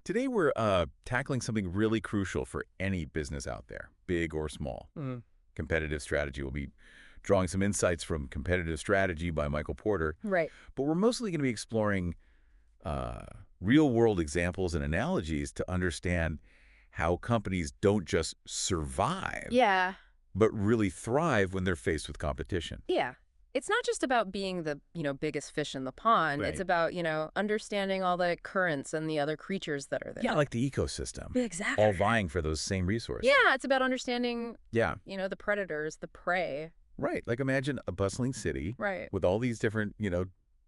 Today we're tackling something really crucial for any business out there, big or small. Mm. Competitive strategy. We'll be drawing some insights from Competitive Strategy by Michael Porter, Right. but we're mostly going to be exploring uh, real-world examples and analogies to understand how companies don't just survive, Yeah. but really thrive when they're faced with competition. Yeah. It's not just about being the, biggest fish in the pond. It's Right. about, understanding all the currents and the other creatures that are there. Yeah, like the ecosystem, Exactly. all vying for those same resources. Yeah, it's about understanding, Yeah, the predators, the prey. right. Like imagine a bustling city Right. with all these different,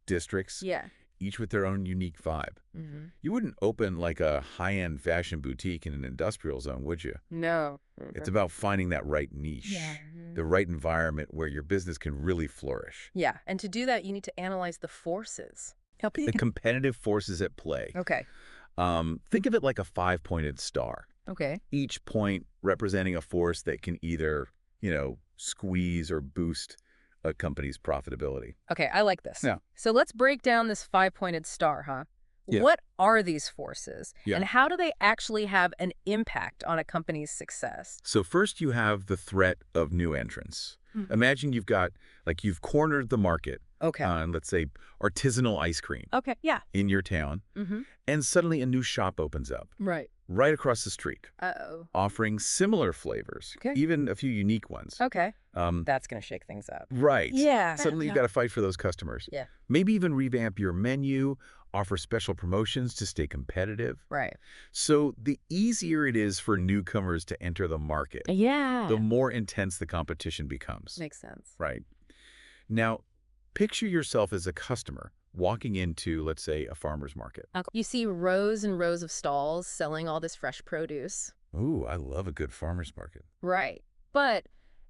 districts, Yeah. each with their own unique vibe. Mm-hmm. You wouldn't open like a high-end fashion boutique in an industrial zone, would you? No. It's about finding that right niche, Yeah. the right environment where your business can really flourish. Yeah. And to do that, you need to analyze the forces. The competitive forces at play. Okay. Think of it like a five-pointed star, Okay. each point representing a force that can either, squeeze or boost a company's profitability. Okay, I like this. Yeah. So let's break down this five-pointed star, huh? Yeah. What are these forces? Yeah. And how do they actually have an impact on a company's success? So first you have the threat of new entrants. Mhm. Imagine you've cornered the market Okay. on, let's say, artisanal ice cream Okay, yeah. in your town, Mm-hmm. and suddenly a new shop opens up Right. right across the street, Uh-oh. offering similar flavors, Okay. even a few unique ones. Okay. Um, That's going to shake things up. right. Yeah. Suddenly you've got to fight for those customers. Yeah. Maybe even revamp your menu, offer special promotions to stay competitive. Right. So the easier it is for newcomers to enter the market, Yeah. the more intense the competition becomes. Makes sense. Right. Now, picture yourself as a customer walking into, let's say, a farmer's market. You see rows and rows of stalls selling all this fresh produce. Ooh, I love a good farmer's market. Right. But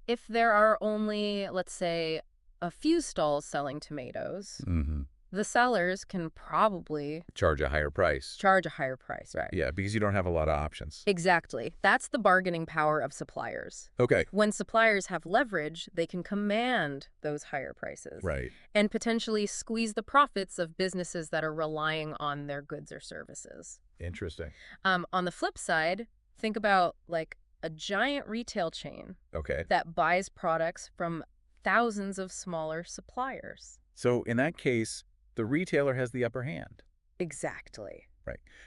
if there are only, let's say, a few stalls selling tomatoes, Mm-hmm. the sellers can probably Charge a higher price. charge a higher price, right? Yeah, because you don't have a lot of options. Exactly. That's the bargaining power of suppliers. Okay. When suppliers have leverage, they can command those higher prices Right. and potentially squeeze the profits of businesses that are relying on their goods or services. Interesting. On the flip side, think about like a giant retail chain Okay. that buys products from thousands of smaller suppliers. So in that case, the retailer has the upper hand Exactly.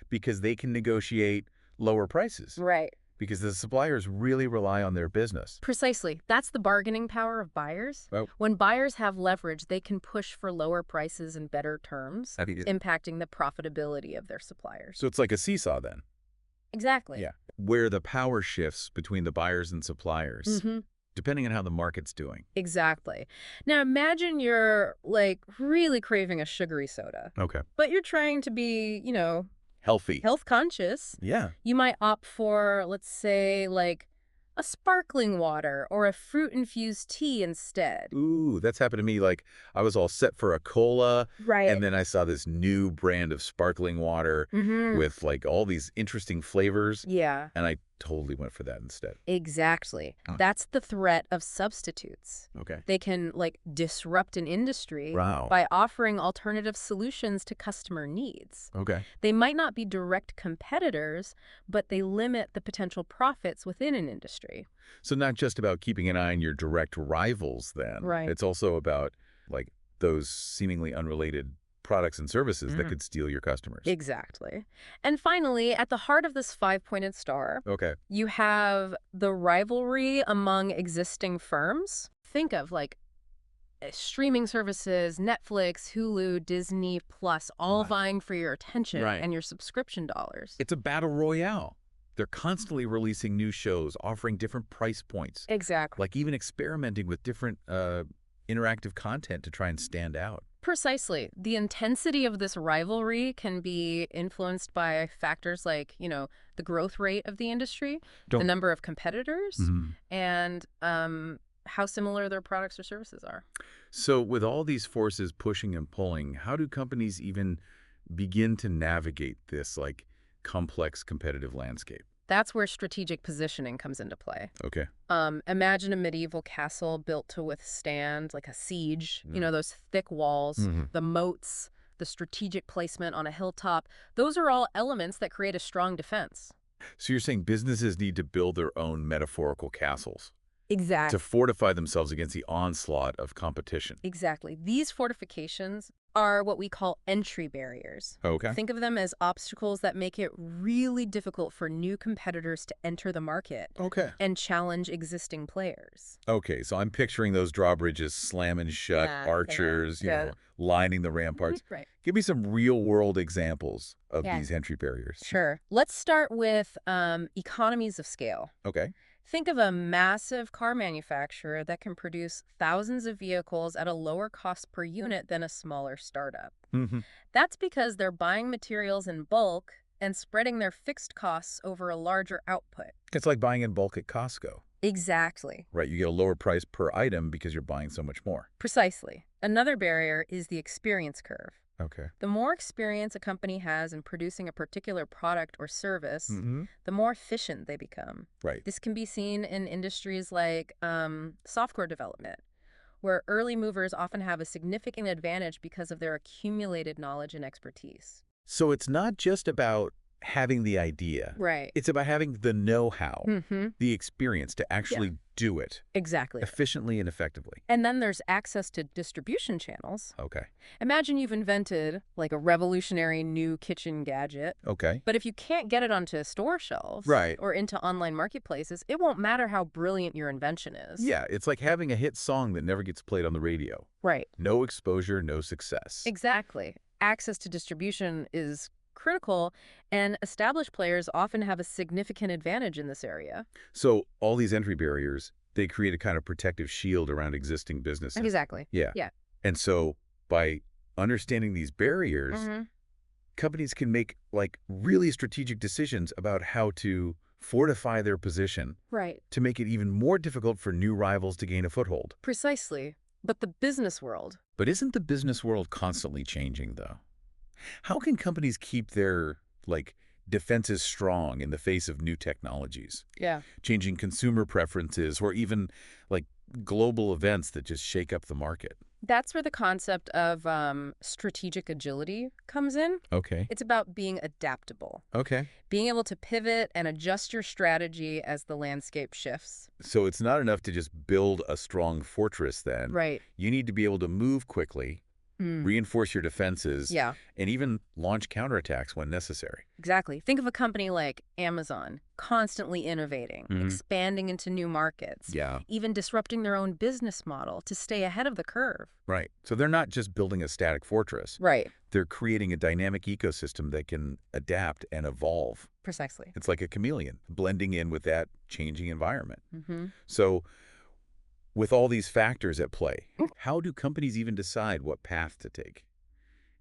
because they can negotiate lower prices Right. because the suppliers really rely on their business. Precisely. That's the bargaining power of buyers. Well, When buyers have leverage, they can push for lower prices and better terms, impacting the profitability of their suppliers. so it's like a seesaw then. Exactly. Yeah. Where the power shifts between the buyers and suppliers, Mm-hmm. depending on how the market's doing. Exactly. Now imagine you're like really craving a sugary soda, Okay. but you're trying to be, Healthy. health conscious. Yeah. You might opt for, let's say, like a sparkling water or a fruit-infused tea instead. Ooh, that's happened to me. Like I was all set for a cola, Right. and then I saw this new brand of sparkling water Mm-hmm. with like all these interesting flavors, Yeah, and I totally went for that instead. exactly. Huh. That's the threat of substitutes. Okay. They can like disrupt an industry Wow. by offering alternative solutions to customer needs. Okay. They might not be direct competitors, but they limit the potential profits within an industry. So not just about keeping an eye on your direct rivals then. Right. It's also about like those seemingly unrelated products and services that Mhm. could steal your customers. Exactly. And finally, at the heart of this five-pointed star, Okay. you have the rivalry among existing firms. Think of like streaming services, Netflix, Hulu, Disney Plus, all Right. vying for your attention Right. and your subscription dollars. It's a battle royale. They're constantly releasing new shows, offering different price points, Exactly. like even experimenting with different interactive content to try and stand out. Precisely. The intensity of this rivalry can be influenced by factors like, the growth rate of the industry, the number of competitors, Mhm. and how similar their products or services are. So with all these forces pushing and pulling, how do companies even begin to navigate this like complex competitive landscape? That's where strategic positioning comes into play. Okay. Imagine a medieval castle built to withstand like a siege, Mm. those thick walls, Mhm. the moats, the strategic placement on a hilltop, those are all elements that create a strong defense. So you're saying businesses need to build their own metaphorical castles to Exactly. fortify themselves against the onslaught of competition. Exactly. These fortifications are what we call entry barriers. Okay. Think of them as obstacles that make it really difficult for new competitors to enter the market Okay. and challenge existing players. Okay, so I'm picturing those drawbridges slamming shut, Yeah, archers, yeah. lining the ramparts. Right. Give me some real-world examples of Yeah. these entry barriers. Sure. Let's start with economies of scale. Okay. Think of a massive car manufacturer that can produce thousands of vehicles at a lower cost per unit than a smaller startup. Mm-hmm. That's because they're buying materials in bulk and spreading their fixed costs over a larger output. It's like buying in bulk at Costco, Exactly. right? You get a lower price per item because you're buying so much more. Precisely. Another barrier is the experience curve. Okay. The more experience a company has in producing a particular product or service, Mm-hmm. the more efficient they become. Right. This can be seen in industries like software development, where early movers often have a significant advantage because of their accumulated knowledge and expertise. So it's not just about having the idea. Right. It's about having the know-how, Mm-hmm. the experience to actually do it Exactly. efficiently and effectively. And then there's access to distribution channels. Okay. Imagine you've invented like a revolutionary new kitchen gadget, Okay. but if you can't get it onto store shelves Right. or into online marketplaces, it won't matter how brilliant your invention is. Yeah, it's like having a hit song that never gets played on the radio. Right. No exposure, no success. Exactly. Access to distribution is critical, and established players often have a significant advantage in this area. So all these entry barriers, they create a kind of protective shield around existing businesses. Exactly. Yeah. Yeah. And so by understanding these barriers, Mhm. companies can make like really strategic decisions about how to fortify their position Right. to make it even more difficult for new rivals to gain a foothold. Precisely. But the business world. But isn't the business world constantly changing, though? How can companies keep their, defenses strong in the face of new technologies, Yeah. changing consumer preferences, or even, global events that just shake up the market? That's where the concept of strategic agility comes in. Okay. It's about being adaptable, Okay. being able to pivot and adjust your strategy as the landscape shifts. So it's not enough to just build a strong fortress then. Right. You need to be able to move quickly, reinforce your defenses, Yeah, and even launch counterattacks when necessary. exactly. Think of a company like Amazon, constantly innovating, Mhm. expanding into new markets, Yeah. even disrupting their own business model to stay ahead of the curve. Right. So they're not just building a static fortress. Right. They're creating a dynamic ecosystem that can adapt and evolve. Precisely. It's like a chameleon, blending in with that changing environment. Mm-hmm. So with all these factors at play, how do companies even decide what path to take?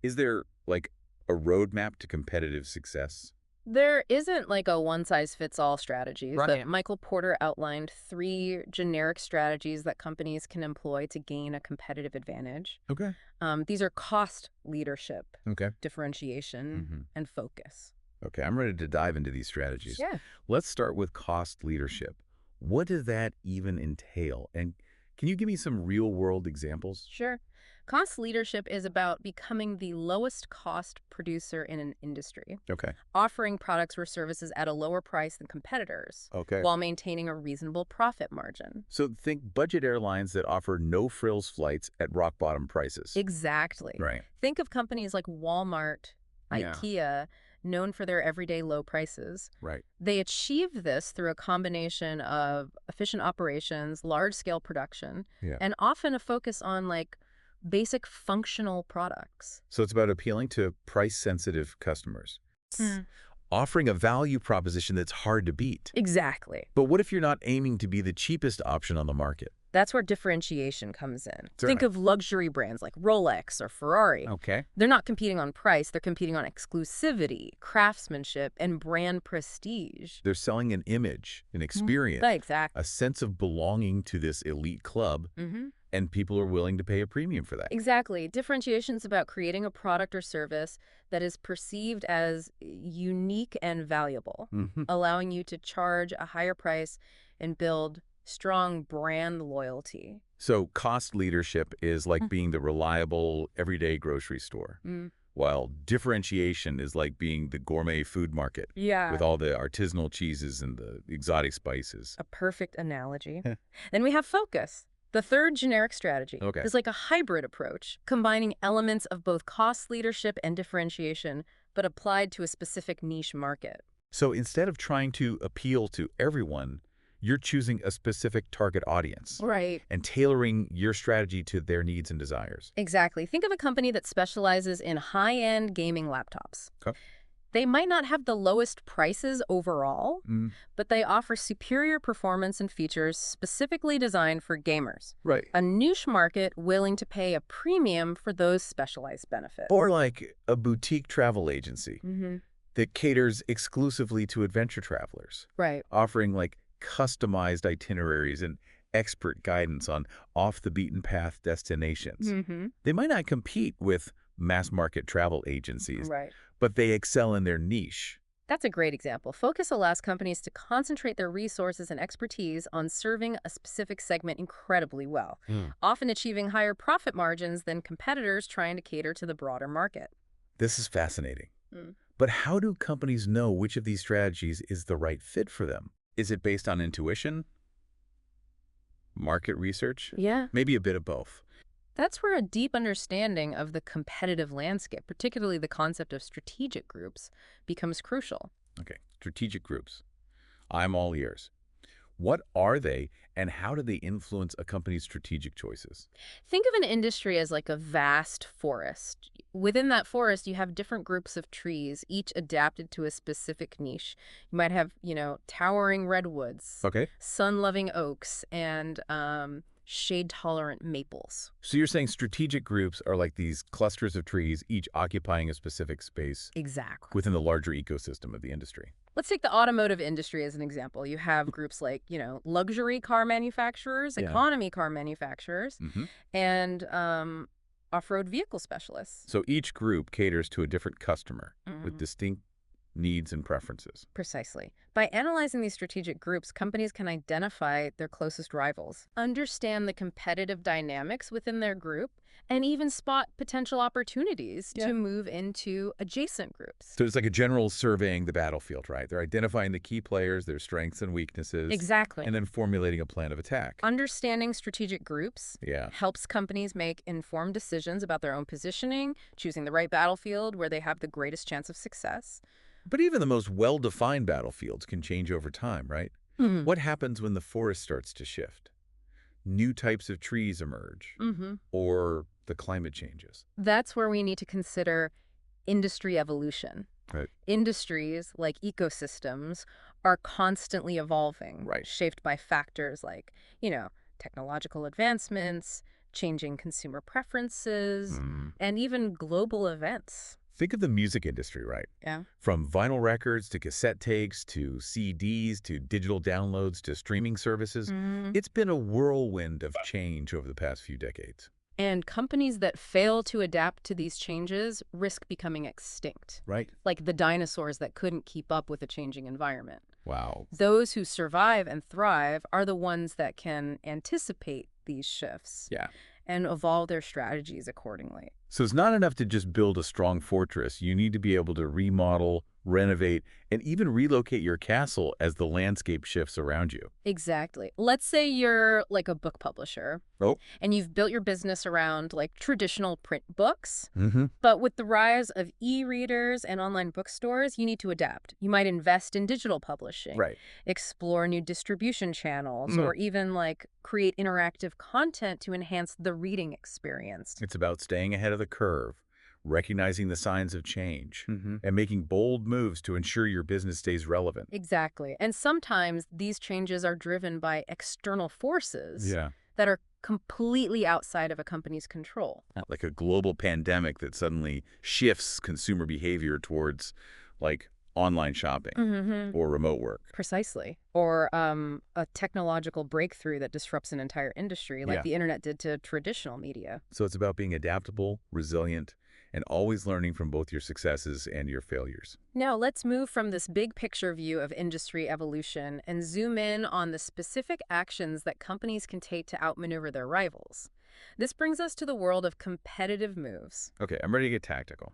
Is there, a roadmap to competitive success? There isn't like a one-size-fits-all strategy, Right. but Michael Porter outlined 3 generic strategies that companies can employ to gain a competitive advantage. Okay. These are cost leadership, Okay. differentiation, hmm and focus. Okay, I'm ready to dive into these strategies. Yeah. Let's start with cost leadership. What does that even entail? And can you give me some real-world examples? Sure. Cost leadership is about becoming the lowest cost producer in an industry, Okay. offering products or services at a lower price than competitors, Okay. while maintaining a reasonable profit margin. So think budget airlines that offer no-frills flights at rock-bottom prices. Exactly. Right. Think of companies like Walmart, Yeah. IKEA, known for their everyday low prices. Right. They achieve this through a combination of efficient operations, large-scale production, Yeah. and often a focus on basic functional products. So it's about appealing to price-sensitive customers, Mm. offering a value proposition that's hard to beat. Exactly. But what if you're not aiming to be the cheapest option on the market? That's where differentiation comes in. Certainly. Think of luxury brands like Rolex or Ferrari. Okay. They're not competing on price, they're competing on exclusivity, craftsmanship, and brand prestige. They're selling an image, an experience, Exactly. a sense of belonging to this elite club, and people are willing to pay a premium for that. Exactly. Differentiation is about creating a product or service that is perceived as unique and valuable, Mhm. allowing you to charge a higher price and build strong brand loyalty. So cost leadership is like being the reliable, everyday grocery store. Mm. while differentiation is like being the gourmet food market Yeah. with all the artisanal cheeses and the exotic spices. A perfect analogy. Then we have focus. The third generic strategy Okay. is like a hybrid approach, combining elements of both cost leadership and differentiation, but applied to a specific niche market. So instead of trying to appeal to everyone, you're choosing a specific target audience Right. and tailoring your strategy to their needs and desires. Exactly. Think of a company that specializes in high-end gaming laptops. Okay. They might not have the lowest prices overall, Mm, but they offer superior performance and features specifically designed for gamers. right. A niche market willing to pay a premium for those specialized benefits. Or like a boutique travel agency Mm-hmm. that caters exclusively to adventure travelers, Right. offering like customized itineraries and expert guidance on off-the-beaten-path destinations. Mm-hmm. They might not compete with mass-market travel agencies, Right. but they excel in their niche. That's a great example. Focus allows companies to concentrate their resources and expertise on serving a specific segment incredibly well, often achieving higher profit margins than competitors trying to cater to the broader market. This is fascinating. Mm. But how do companies know which of these strategies is the right fit for them? Is it based on intuition? Market research? Yeah. Maybe a bit of both. That's where a deep understanding of the competitive landscape, particularly the concept of strategic groups, becomes crucial. Okay, strategic groups. I'm all ears. What are they, and how do they influence a company's strategic choices? Think of an industry as like a vast forest. Within that forest, you have different groups of trees, each adapted to a specific niche. You might have, towering redwoods, Okay. sun-loving oaks, and shade-tolerant maples. So you're saying strategic groups are like these clusters of trees, each occupying a specific space Exactly. within the larger ecosystem of the industry. Let's take the automotive industry as an example. You have groups like, luxury car manufacturers, Yeah. economy car manufacturers, Hmm. and off-road vehicle specialists. So each group caters to a different customer with Mhm. distinct needs and preferences. Precisely. By analyzing these strategic groups, companies can identify their closest rivals, understand the competitive dynamics within their group, and even spot potential opportunities Yeah. to move into adjacent groups. So it's like a general surveying the battlefield, right? They're identifying the key players, their strengths and weaknesses, Exactly. and then formulating a plan of attack. Understanding strategic groups Yeah. helps companies make informed decisions about their own positioning, choosing the right battlefield where they have the greatest chance of success. But even the most well-defined battlefields can change over time, right? What happens when the forest starts to shift? New types of trees emerge, Mm-hmm. or the climate changes. That's where we need to consider industry evolution. Right. Industries, like ecosystems, are constantly evolving, Right. shaped by factors like, technological advancements, changing consumer preferences, and even global events. Think of the music industry, right? Yeah. From vinyl records to cassette tapes to CDs to digital downloads to streaming services. It's been a whirlwind of change over the past few decades. And companies that fail to adapt to these changes risk becoming extinct, Right? like the dinosaurs that couldn't keep up with a changing environment. Wow. Those who survive and thrive are the ones that can anticipate these shifts Yeah. and evolve their strategies accordingly. So it's not enough to just build a strong fortress. You need to be able to remodel, renovate, and even relocate your castle as the landscape shifts around you. Exactly. Let's say you're like a book publisher Oh. and you've built your business around like traditional print books. Mm-hmm. But with the rise of e-readers and online bookstores, you need to adapt. You might invest in digital publishing, Right. explore new distribution channels, Mm. or even like create interactive content to enhance the reading experience. It's about staying ahead of the curve, recognizing the signs of change, Mm-hmm. and making bold moves to ensure your business stays relevant. Exactly. And sometimes these changes are driven by external forces Yeah. that are completely outside of a company's control. Like a global pandemic that suddenly shifts consumer behavior towards like online shopping Mm-hmm. or remote work. Precisely. Or a technological breakthrough that disrupts an entire industry like Yeah. the internet did to traditional media. So it's about being adaptable, resilient, and always learning from both your successes and your failures. Now, let's move from this big picture view of industry evolution and zoom in on the specific actions that companies can take to outmaneuver their rivals. This brings us to the world of competitive moves. Okay, I'm ready to get tactical.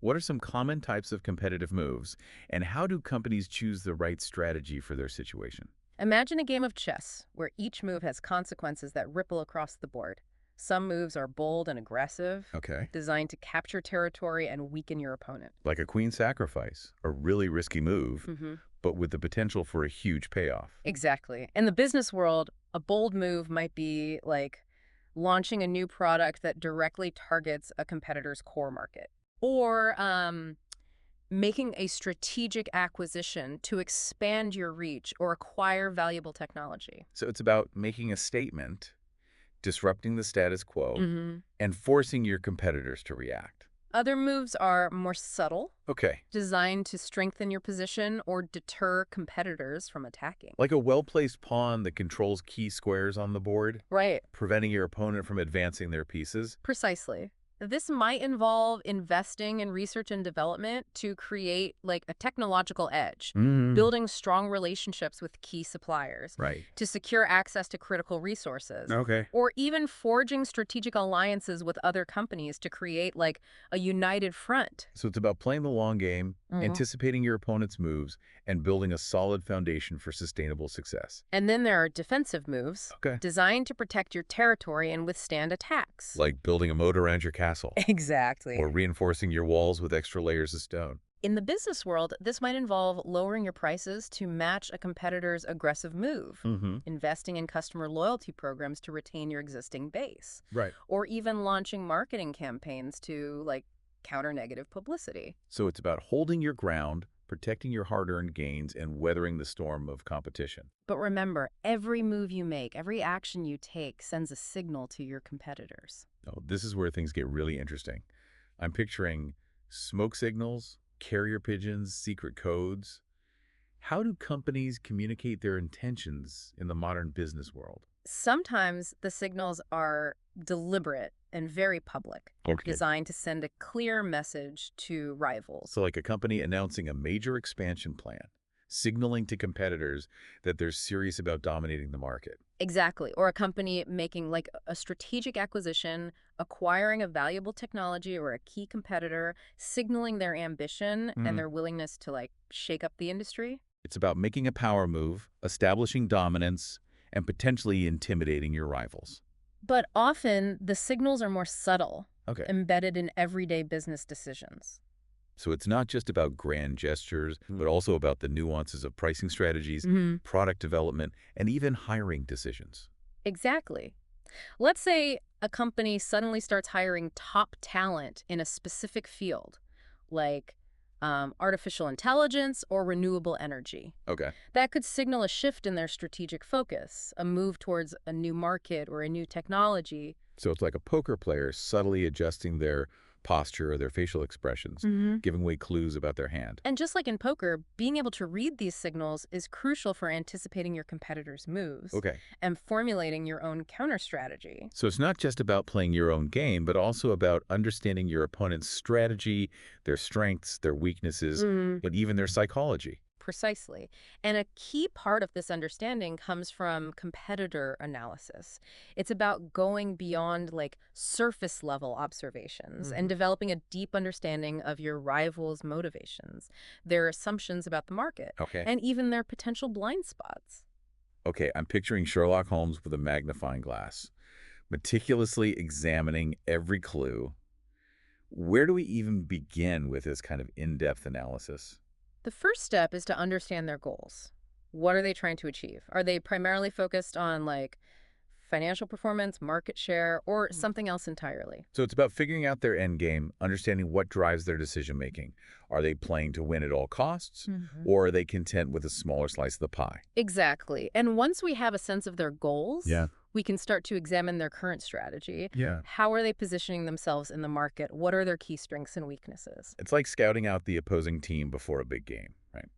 What are some common types of competitive moves, and how do companies choose the right strategy for their situation? Imagine a game of chess where each move has consequences that ripple across the board. Some moves are bold and aggressive, Okay. designed to capture territory and weaken your opponent. Like a queen sacrifice, a really risky move, hmm but with the potential for a huge payoff. Exactly. In the business world, a bold move might be like launching a new product that directly targets a competitor's core market, or making a strategic acquisition to expand your reach or acquire valuable technology. So it's about making a statement, disrupting the status quo, hmm and forcing your competitors to react. Other moves are more subtle, Okay. designed to strengthen your position or deter competitors from attacking. Like a well-placed pawn that controls key squares on the board, Right. preventing your opponent from advancing their pieces. Precisely. This might involve investing in research and development to create like a technological edge, building strong relationships with key suppliers Right. to secure access to critical resources, Okay. or even forging strategic alliances with other companies to create like a united front. So it's about playing the long game, anticipating your opponent's moves, and building a solid foundation for sustainable success. And then there are defensive moves Okay. designed to protect your territory and withstand attacks. Like building a moat around your castle, Exactly. or reinforcing your walls with extra layers of stone. In the business world, this might involve lowering your prices to match a competitor's aggressive move, investing in customer loyalty programs to retain your existing base, Right. or even launching marketing campaigns to like counter negative publicity. So it's about holding your ground, protecting your hard-earned gains, and weathering the storm of competition. But remember, every move you make, every action you take sends a signal to your competitors. Oh, this is where things get really interesting. I'm picturing smoke signals, carrier pigeons, secret codes. How do companies communicate their intentions in the modern business world? Sometimes the signals are deliberate and very public, Okay. designed to send a clear message to rivals. So like a company announcing a major expansion plan, signaling to competitors that they're serious about dominating the market. Exactly. Or a company making like a strategic acquisition, acquiring a valuable technology or a key competitor, signaling their ambition and their willingness to like shake up the industry. It's about making a power move, establishing dominance, and potentially intimidating your rivals. But often the signals are more subtle, Okay. embedded in everyday business decisions. So it's not just about grand gestures, but also about the nuances of pricing strategies, product development, and even hiring decisions. Exactly. Let's say a company suddenly starts hiring top talent in a specific field, like artificial intelligence or renewable energy. Okay. That could signal a shift in their strategic focus, a move towards a new market or a new technology. So it's like a poker player subtly adjusting their posture or their facial expressions, giving away clues about their hand. And just like in poker, being able to read these signals is crucial for anticipating your competitors' moves Okay. and formulating your own counter strategy. So it's not just about playing your own game, but also about understanding your opponent's strategy, their strengths, their weaknesses, and even their psychology. Precisely. And a key part of this understanding comes from competitor analysis. It's about going beyond like surface level observations and developing a deep understanding of your rivals' motivations, their assumptions about the market, Okay. and even their potential blind spots. Okay, I'm picturing Sherlock Holmes with a magnifying glass, meticulously examining every clue. Where do we even begin with this kind of in-depth analysis? The first step is to understand their goals. What are they trying to achieve? Are they primarily focused on like financial performance, market share, or something else entirely? So it's about figuring out their end game, understanding what drives their decision-making. Are they playing to win at all costs, or are they content with a smaller slice of the pie? Exactly. And once we have a sense of their goals, Yeah. we can start to examine their current strategy. Yeah. How are they positioning themselves in the market? What are their key strengths and weaknesses? It's like scouting out the opposing team before a big game, right?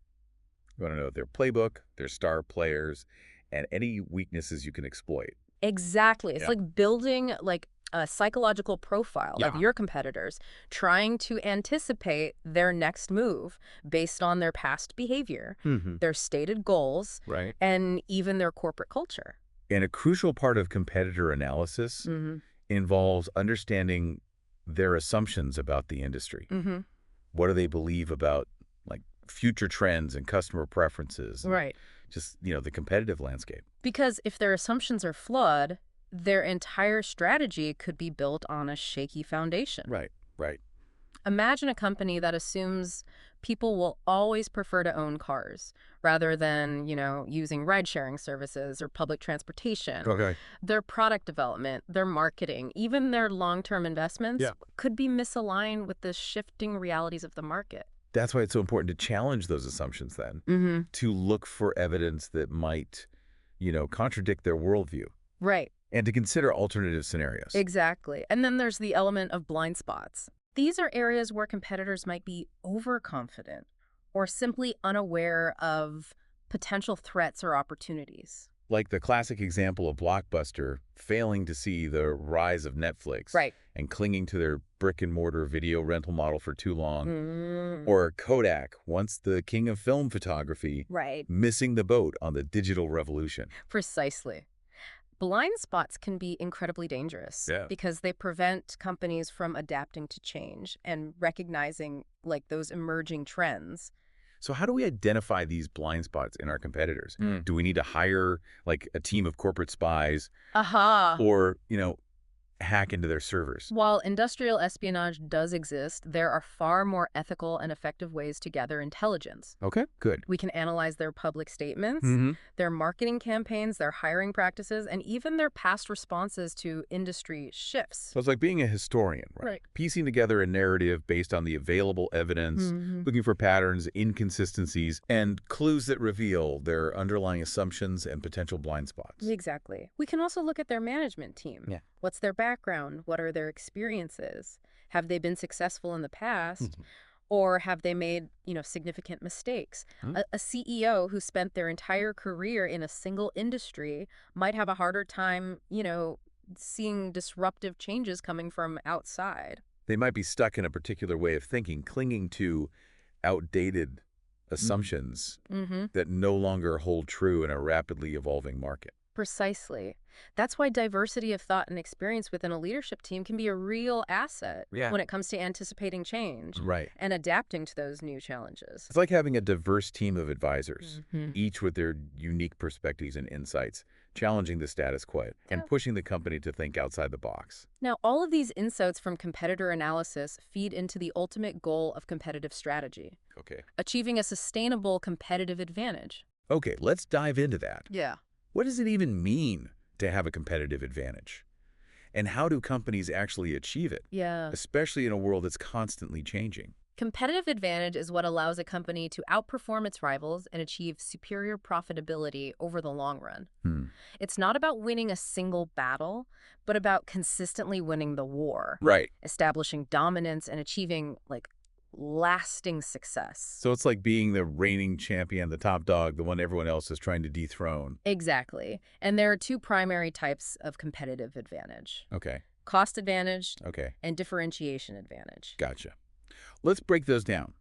You want to know their playbook, their star players, and any weaknesses you can exploit. Exactly. It's Yeah. like building like a psychological profile of Yeah. your competitors, trying to anticipate their next move based on their past behavior, their stated goals, Right. and even their corporate culture. And a crucial part of competitor analysis involves understanding their assumptions about the industry. What do they believe about like future trends and customer preferences and Right. just, the competitive landscape? Because if their assumptions are flawed, their entire strategy could be built on a shaky foundation. Right, right. Imagine a company that assumes people will always prefer to own cars rather than, using ride-sharing services or public transportation. Okay. Their product development, their marketing, even their long-term investments Yeah. could be misaligned with the shifting realities of the market. That's why it's so important to challenge those assumptions then, Mm-hmm. to look for evidence that might, contradict their worldview Right. and to consider alternative scenarios. Exactly. And then there's the element of blind spots. These are areas where competitors might be overconfident or simply unaware of potential threats or opportunities. Like the classic example of Blockbuster failing to see the rise of Netflix Right. and clinging to their brick-and-mortar video rental model for too long. Mm. Or Kodak, once the king of film photography, Right. missing the boat on the digital revolution. Precisely. Blind spots can be incredibly dangerous Yeah. because they prevent companies from adapting to change and recognizing those emerging trends. So how do we identify these blind spots in our competitors? Do we need to hire like a team of corporate spies Aha. or, hack into their servers? While industrial espionage does exist, there are far more ethical and effective ways to gather intelligence. Okay, good. We can analyze their public statements, Mm-hmm. their marketing campaigns, their hiring practices, and even their past responses to industry shifts. So it's like being a historian, right? Right. Piecing together a narrative based on the available evidence, Mhm. looking for patterns, inconsistencies, and clues that reveal their underlying assumptions and potential blind spots. Exactly. We can also look at their management team. Yeah. What's their background? What are their experiences? Have they been successful in the past? Mhm. Or have they made, significant mistakes? Hmm. A CEO who spent their entire career in a single industry might have a harder time, seeing disruptive changes coming from outside. They might be stuck in a particular way of thinking, clinging to outdated assumptions Mm-hmm. that no longer hold true in a rapidly evolving market. Precisely. That's why diversity of thought and experience within a leadership team can be a real asset Yeah. when it comes to anticipating change Right. and adapting to those new challenges. It's like having a diverse team of advisors, Mhm. each with their unique perspectives and insights, challenging the status quo and Yeah. pushing the company to think outside the box. Now, all of these insights from competitor analysis feed into the ultimate goal of competitive strategy, Okay. achieving a sustainable competitive advantage. Okay, let's dive into that. Yeah. What does it even mean to have a competitive advantage? And how do companies actually achieve it, Yeah. especially in a world that's constantly changing? Competitive advantage is what allows a company to outperform its rivals and achieve superior profitability over the long run. Hmm. It's not about winning a single battle, but about consistently winning the war, Right. establishing dominance and achieving lasting success. So it's like being the reigning champion, the top dog, the one everyone else is trying to dethrone. Exactly. And there are two primary types of competitive advantage: Okay. cost advantage Okay. and differentiation advantage. Gotcha. Let's break those down.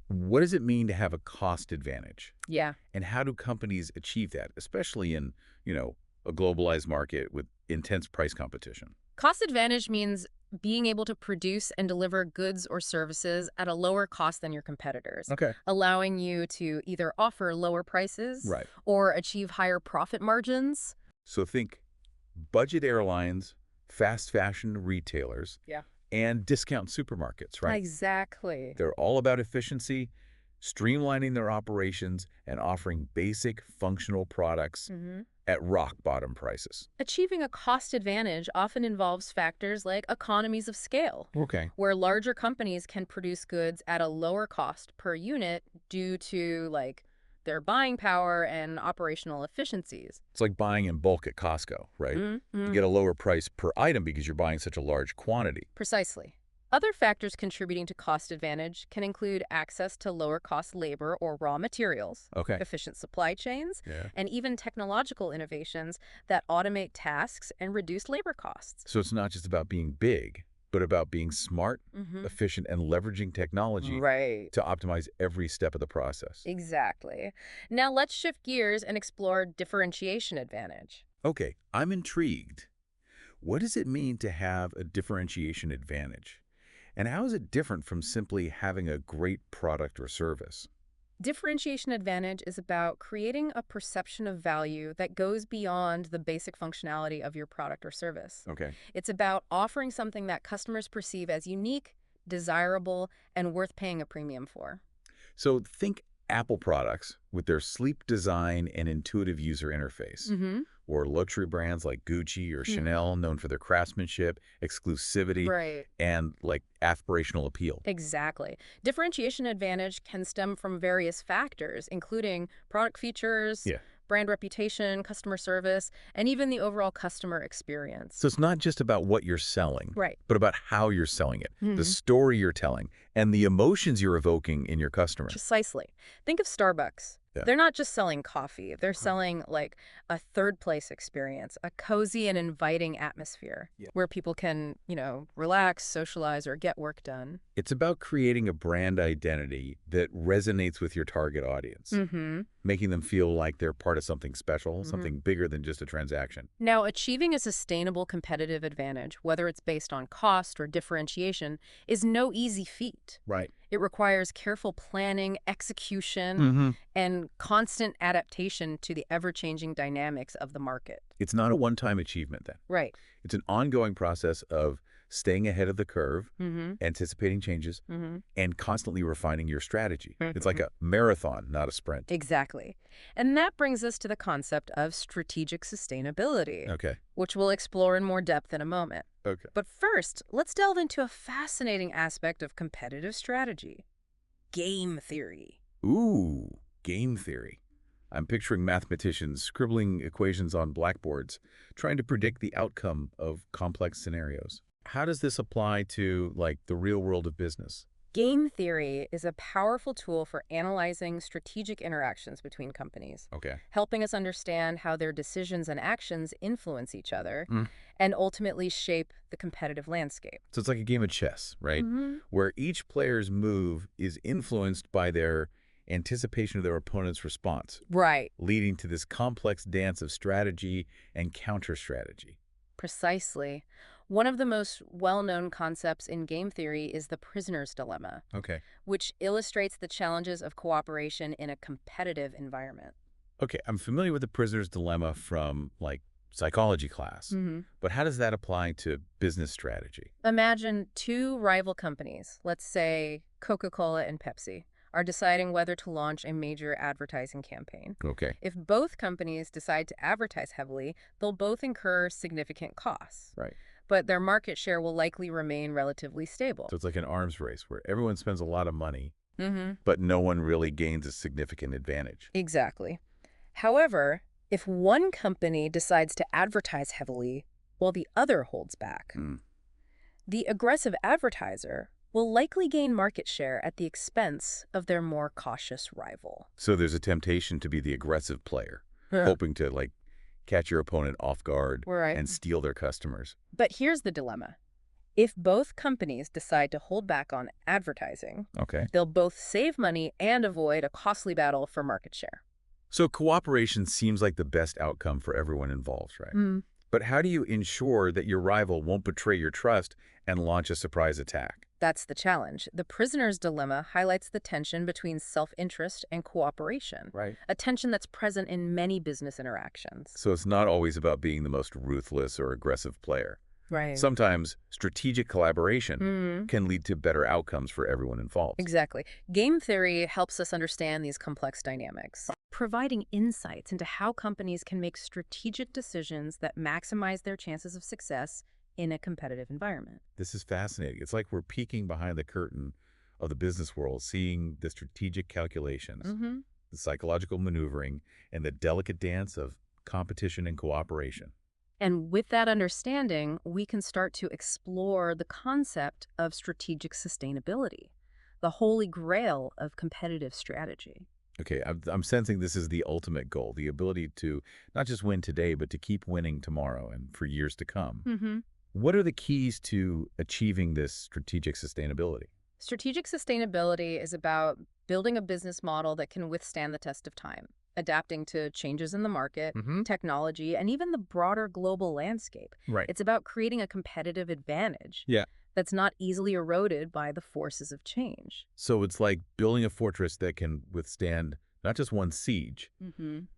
What does it mean to have a cost advantage? Yeah. And how do companies achieve that, especially in, a globalized market with intense price competition? Cost advantage means being able to produce and deliver goods or services at a lower cost than your competitors, Okay. allowing you to either offer lower prices Right. or achieve higher profit margins. So think budget airlines, fast fashion retailers, Yeah. and discount supermarkets, right? Exactly. They're all about efficiency, streamlining their operations, and offering basic functional products at rock-bottom prices. Achieving a cost advantage often involves factors like economies of scale, Okay. where larger companies can produce goods at a lower cost per unit due to their buying power and operational efficiencies. It's like buying in bulk at Costco, right? You Mhm. get a lower price per item because you're buying such a large quantity. Precisely. Other factors contributing to cost advantage can include access to lower cost labor or raw materials, Okay. efficient supply chains, Yeah. and even technological innovations that automate tasks and reduce labor costs. So it's not just about being big, but about being smart, efficient, and leveraging technology Right. to optimize every step of the process. Exactly. Now let's shift gears and explore differentiation advantage. Okay, I'm intrigued. What does it mean to have a differentiation advantage? And how is it different from simply having a great product or service? Differentiation advantage is about creating a perception of value that goes beyond the basic functionality of your product or service. Okay. It's about offering something that customers perceive as unique, desirable, and worth paying a premium for. So think Apple products with their sleek design and intuitive user interface, Mm-hmm. or luxury brands like Gucci or Chanel known for their craftsmanship, exclusivity, Right. and like aspirational appeal. Exactly. Differentiation advantage can stem from various factors, including product features, Yeah. brand reputation, customer service, and even the overall customer experience. So it's not just about what you're selling, Right. but about how you're selling it, the Mhm. story you're telling, and the emotions you're evoking in your customer. Precisely. Think of Starbucks. Yeah. They're not just selling coffee. They're selling like a third place experience, a cozy and inviting atmosphere Yeah. where people can, relax, socialize, or get work done. It's about creating a brand identity that resonates with your target audience, Mm-hmm. making them feel like they're part of something special, something bigger than just a transaction. Now, achieving a sustainable competitive advantage, whether it's based on cost or differentiation, is no easy feat. Right. It requires careful planning, execution, Mm-hmm. and constant adaptation to the ever-changing dynamics of the market. It's not a one-time achievement then. Right. It's an ongoing process of staying ahead of the curve, Mm-hmm. anticipating changes, Mm-hmm. and constantly refining your strategy. It's like a marathon, not a sprint. Exactly. And that brings us to the concept of strategic sustainability, Okay. which we'll explore in more depth in a moment. Okay. But first, let's delve into a fascinating aspect of competitive strategy: game theory. Ooh, game theory. I'm picturing mathematicians scribbling equations on blackboards, trying to predict the outcome of complex scenarios. How does this apply to, like, the real world of business? Game theory is a powerful tool for analyzing strategic interactions between companies, Okay. helping us understand how their decisions and actions influence each other Mm. and ultimately shape the competitive landscape. So it's like a game of chess, right? Mm-hmm. Where each player's move is influenced by their anticipation of their opponent's response, Right. leading to this complex dance of strategy and counter-strategy. Precisely. One of the most well-known concepts in game theory is the prisoner's dilemma, Okay. which illustrates the challenges of cooperation in a competitive environment. Okay, I'm familiar with the prisoner's dilemma from, like, psychology class, Mm-hmm. but how does that apply to business strategy? Imagine two rival companies, let's say Coca-Cola and Pepsi, are deciding whether to launch a major advertising campaign. Okay. If both companies decide to advertise heavily, they'll both incur significant costs, Right. but their market share will likely remain relatively stable. So it's like an arms race where everyone spends a lot of money, Mm-hmm. but no one really gains a significant advantage. Exactly. However, if one company decides to advertise heavily while the other holds back, Mm. the aggressive advertiser will likely gain market share at the expense of their more cautious rival. So there's a temptation to be the aggressive player, hoping to, like, catch your opponent off guard Right. and steal their customers. But here's the dilemma. If both companies decide to hold back on advertising, Okay. they'll both save money and avoid a costly battle for market share. So cooperation seems like the best outcome for everyone involved, right? But how do you ensure that your rival won't betray your trust and launch a surprise attack? That's the challenge. The prisoner's dilemma highlights the tension between self-interest and cooperation, Right. a tension that's present in many business interactions. So it's not always about being the most ruthless or aggressive player. Right. Sometimes strategic collaboration can lead to better outcomes for everyone involved. Exactly. Game theory helps us understand these complex dynamics, providing insights into how companies can make strategic decisions that maximize their chances of success in a competitive environment. This is fascinating. It's like we're peeking behind the curtain of the business world, seeing the strategic calculations, the psychological maneuvering, and the delicate dance of competition and cooperation. And with that understanding, we can start to explore the concept of strategic sustainability, the holy grail of competitive strategy. Okay, I'm sensing this is the ultimate goal, the ability to not just win today, but to keep winning tomorrow and for years to come. What are the keys to achieving this strategic sustainability? Strategic sustainability is about building a business model that can withstand the test of time, adapting to changes in the market, technology, and even the broader global landscape. Right. It's about creating a competitive advantage Yeah. that's not easily eroded by the forces of change. So it's like building a fortress that can withstand not just one siege,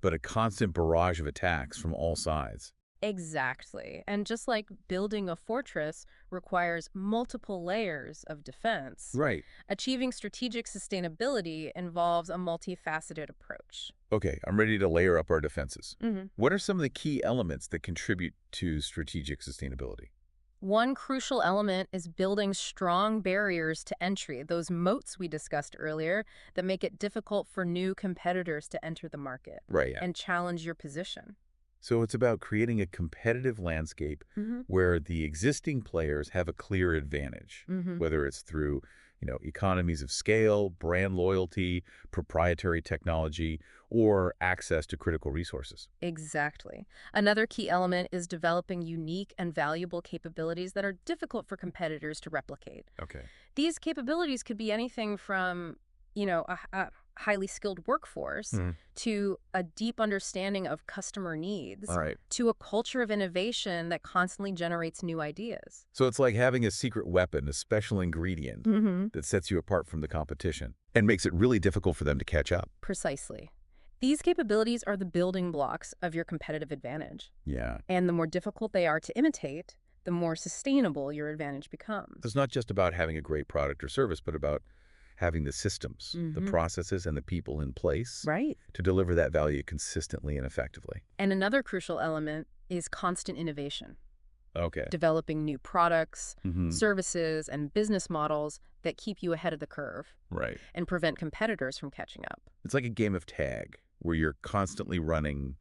but a constant barrage of attacks from all sides. Exactly. And just like building a fortress requires multiple layers of defense, Right. achieving strategic sustainability involves a multifaceted approach. Okay, I'm ready to layer up our defenses. hmm What are some of the key elements that contribute to strategic sustainability? One crucial element is building strong barriers to entry, those moats we discussed earlier that make it difficult for new competitors to enter the market Right, yeah. and challenge your position. So it's about creating a competitive landscape hmm where the existing players have a clear advantage, hmm whether it's through, economies of scale, brand loyalty, proprietary technology, or access to critical resources. Exactly. Another key element is developing unique and valuable capabilities that are difficult for competitors to replicate. Okay. These capabilities could be anything from, a highly skilled workforce Mhm. to a deep understanding of customer needs All right. to a culture of innovation that constantly generates new ideas. So it's like having a secret weapon, a special ingredient that sets you apart from the competition and makes it really difficult for them to catch up. Precisely. These capabilities are the building blocks of your competitive advantage. Yeah. And the more difficult they are to imitate, the more sustainable your advantage becomes. It's not just about having a great product or service, but about having the systems, the processes, and the people in place Right. to deliver that value consistently and effectively. And another crucial element is constant innovation, Okay. developing new products, Mhm. services, and business models that keep you ahead of the curve Right. and prevent competitors from catching up. It's like a game of tag where you're constantly running,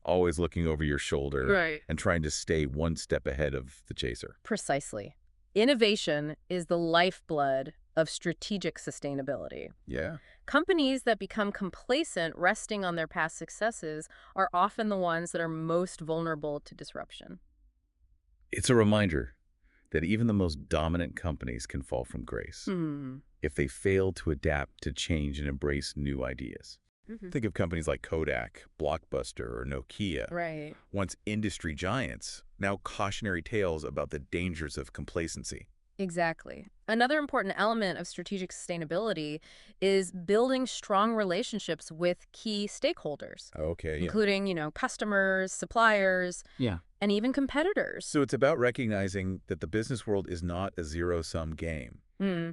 always looking over your shoulder, Right. and trying to stay one step ahead of the chaser. Precisely. Innovation is the lifeblood of strategic sustainability. Yeah. Companies that become complacent resting on their past successes are often the ones that are most vulnerable to disruption. It's a reminder that even the most dominant companies can fall from grace if they fail to adapt to change and embrace new ideas. Think of companies like Kodak, Blockbuster, or Nokia, Right. once industry giants, now cautionary tales about the dangers of complacency. Exactly. Another important element of strategic sustainability is building strong relationships with key stakeholders, Okay, yeah. including, customers, suppliers, Yeah. and even competitors. So it's about recognizing that the business world is not a zero-sum game,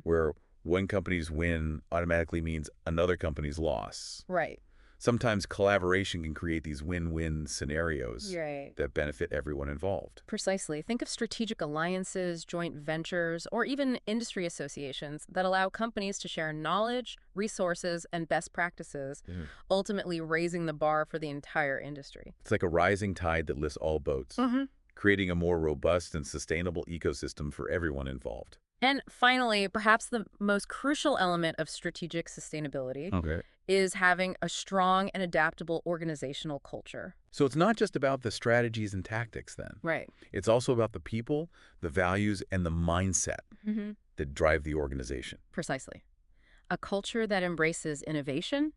where one company's win automatically means another company's loss. Right. Sometimes collaboration can create these win-win scenarios Right. that benefit everyone involved. Precisely. Think of strategic alliances, joint ventures, or even industry associations that allow companies to share knowledge, resources, and best practices, ultimately raising the bar for the entire industry. It's like a rising tide that lifts all boats, creating a more robust and sustainable ecosystem for everyone involved. And finally, perhaps the most crucial element of strategic sustainability Okay. is having a strong and adaptable organizational culture. So it's not just about the strategies and tactics then. Right. It's also about the people, the values, and the mindset that drive the organization. Precisely. A culture that embraces innovation,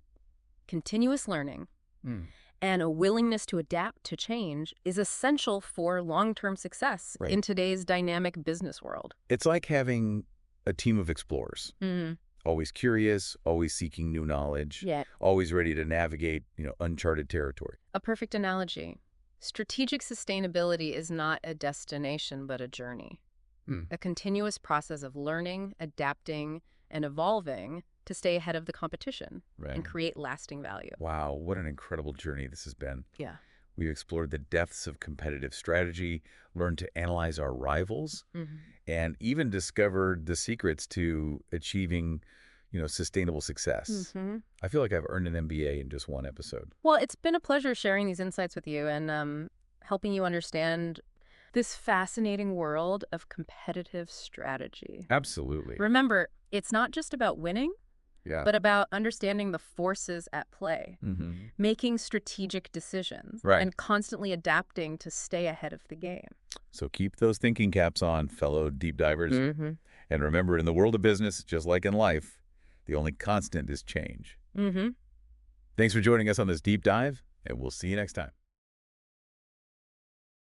continuous learning, and a willingness to adapt to change is essential for long-term success Right. in today's dynamic business world. It's like having a team of explorers, always curious, always seeking new knowledge, Yeah. always ready to navigate, uncharted territory. A perfect analogy. Strategic sustainability is not a destination, but a journey. A continuous process of learning, adapting, and evolving to stay ahead of the competition Right. and create lasting value. Wow, what an incredible journey this has been. Yeah. We've explored the depths of competitive strategy, learned to analyze our rivals, and even discovered the secrets to achieving, sustainable success. I feel like I've earned an MBA in just one episode. Well, it's been a pleasure sharing these insights with you and helping you understand this fascinating world of competitive strategy. Absolutely. Remember, it's not just about winning, Yeah. but about understanding the forces at play, making strategic decisions, Right. and constantly adapting to stay ahead of the game. So keep those thinking caps on, fellow deep divers. And remember, in the world of business, just like in life, the only constant is change. Thanks for joining us on this deep dive, and we'll see you next time.